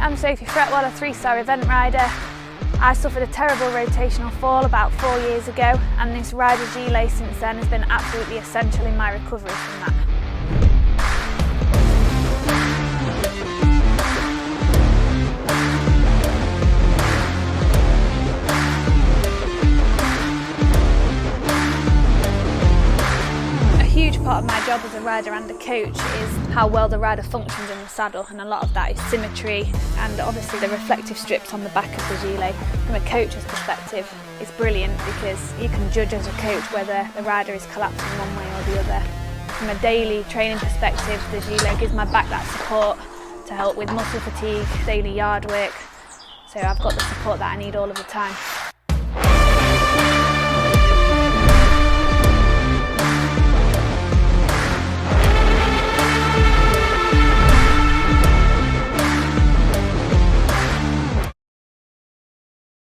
I'm Sophie Fretwell, a 3-star event rider. I suffered a terrible rotational fall about 4 years ago, and this Rider Gilet since then has been absolutely essential in my recovery from that. A huge part of my job as a rider and a coach is how well the rider functions in the saddle, and a lot of that is symmetry and obviously the reflective strips on the back of the gilet. From a coach's perspective, it's brilliant because you can judge as a coach whether the rider is collapsing one way or the other. From a daily training perspective, the gilet gives my back that support to help with muscle fatigue, daily yard work, so I've got the support that I need all of the time.